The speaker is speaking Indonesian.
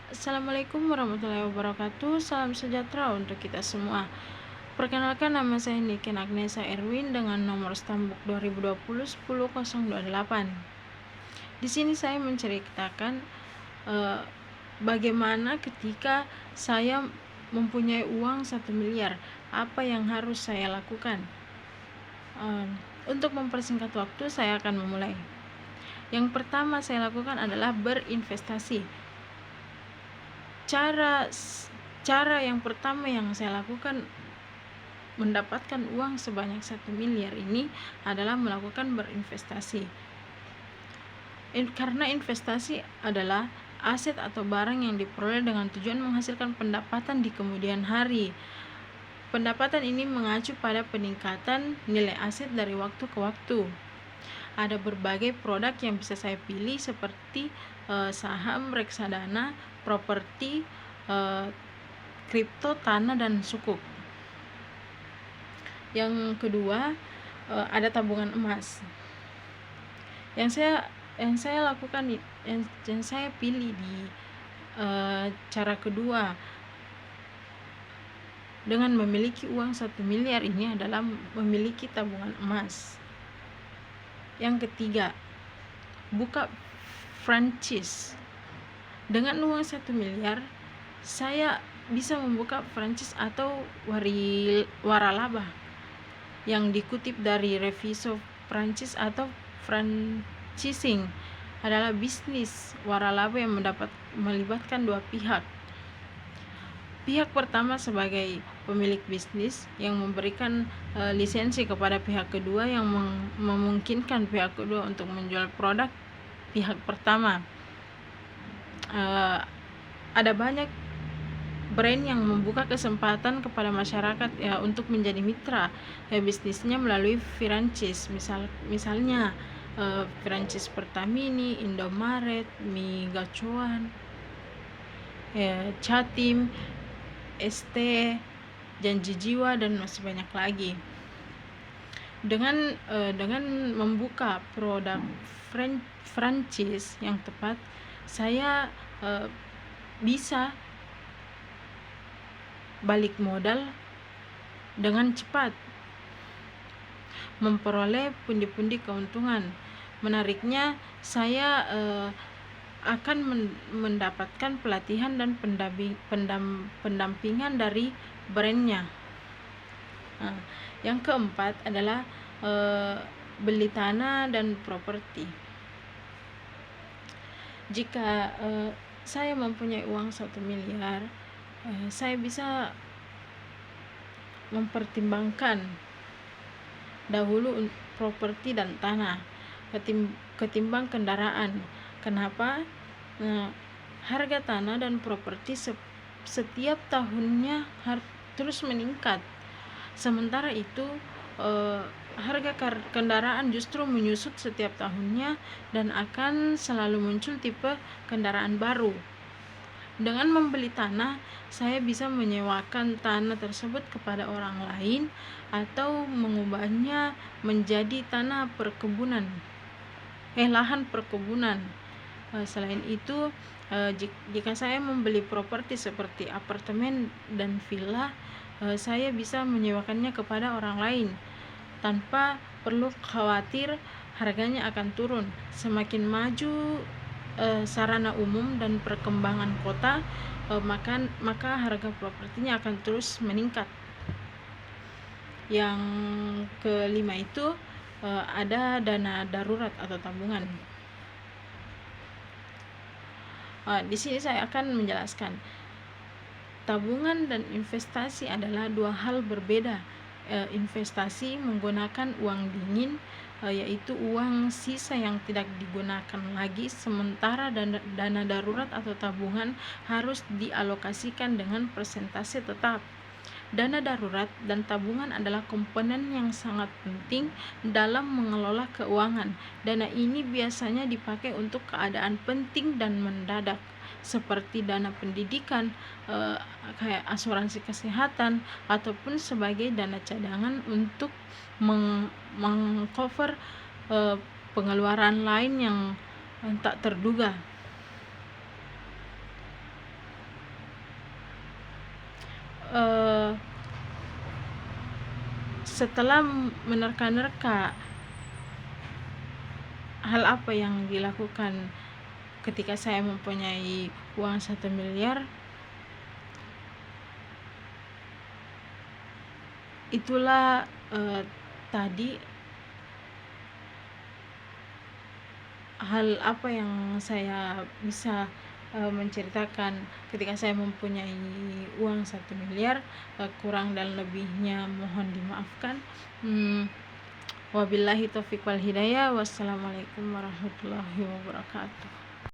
Assalamualaikum warahmatullahi wabarakatuh. Salam sejahtera untuk kita semua. Perkenalkan, nama saya Niken Agnesa Erwin dengan nomor stambuk 2020 10028. Di sini saya menceritakan bagaimana ketika saya mempunyai uang 1 miliar, apa yang harus saya lakukan. Untuk mempersingkat waktu, saya akan memulai. Yang pertama saya lakukan adalah berinvestasi. Cara yang pertama yang saya lakukan mendapatkan uang sebanyak 1 miliar ini adalah melakukan berinvestasi. Karena investasi adalah aset atau barang yang diperoleh dengan tujuan menghasilkan pendapatan di kemudian hari. Pendapatan ini mengacu pada peningkatan nilai aset dari waktu ke waktu. Ada berbagai produk yang bisa saya pilih seperti saham, reksadana, properti, kripto, tanah, dan sukuk. Yang kedua, ada tabungan emas. Yang saya lakukan, yang saya pilih di cara kedua dengan memiliki uang 1 miliar ini adalah memiliki tabungan emas. Yang ketiga, buka franchise. Dengan uang 1 miliar, saya bisa membuka franchise atau waralaba yang dikutip dari Reviso Prancis atau franchising adalah bisnis waralaba yang melibatkan dua pihak. Pihak pertama sebagai pemilik bisnis yang memberikan lisensi kepada pihak kedua yang memungkinkan pihak kedua untuk menjual produk pihak pertama. Ada banyak brand yang membuka kesempatan kepada masyarakat untuk menjadi mitra bisnisnya melalui franchise. Misalnya franchise Pertamini, Indomaret, Mi Gacuan, Jatim, ST, Janji Jiwa, dan masih banyak lagi. Dengan membuka produk franchise yang tepat, saya bisa balik modal dengan cepat, memperoleh pundi-pundi keuntungan. Menariknya, saya akan mendapatkan pelatihan dan pendampingan dari brandnya. Yang keempat adalah beli tanah dan properti. Jika saya mempunyai uang 1 miliar, saya bisa mempertimbangkan dahulu properti dan tanah ketimbang kendaraan. Kenapa? Harga tanah dan properti setiap tahunnya terus meningkat. Sementara itu harga kendaraan justru menyusut setiap tahunnya dan akan selalu muncul tipe kendaraan baru. Dengan membeli tanah, saya bisa menyewakan tanah tersebut kepada orang lain atau mengubahnya menjadi lahan perkebunan. Selain itu, jika saya membeli properti seperti apartemen dan villa, saya bisa menyewakannya kepada orang lain tanpa perlu khawatir harganya akan turun. Semakin maju sarana umum dan perkembangan kota, maka harga propertinya akan terus meningkat. Yang kelima itu ada dana darurat atau tabungan. Di sini saya akan menjelaskan. Tabungan dan investasi adalah dua hal berbeda. Investasi menggunakan uang dingin, yaitu uang sisa yang tidak digunakan lagi, sementara dana darurat atau tabungan harus dialokasikan dengan persentase tetap. Dana darurat dan tabungan adalah komponen yang sangat penting dalam mengelola keuangan. Dana ini biasanya dipakai untuk keadaan penting dan mendadak, seperti dana pendidikan, kayak asuransi kesehatan, ataupun sebagai dana cadangan untuk mengcover pengeluaran lain yang tak terduga. eh, setelah menerka-nerka hal apa yang dilakukan ketika saya mempunyai uang 1 miliar, itulah tadi hal apa yang saya bisa menceritakan ketika saya mempunyai uang 1 miliar. Kurang dan lebihnya mohon dimaafkan. Wabillahi taufiq wal hidayah. Wassalamualaikum warahmatullahi wabarakatuh.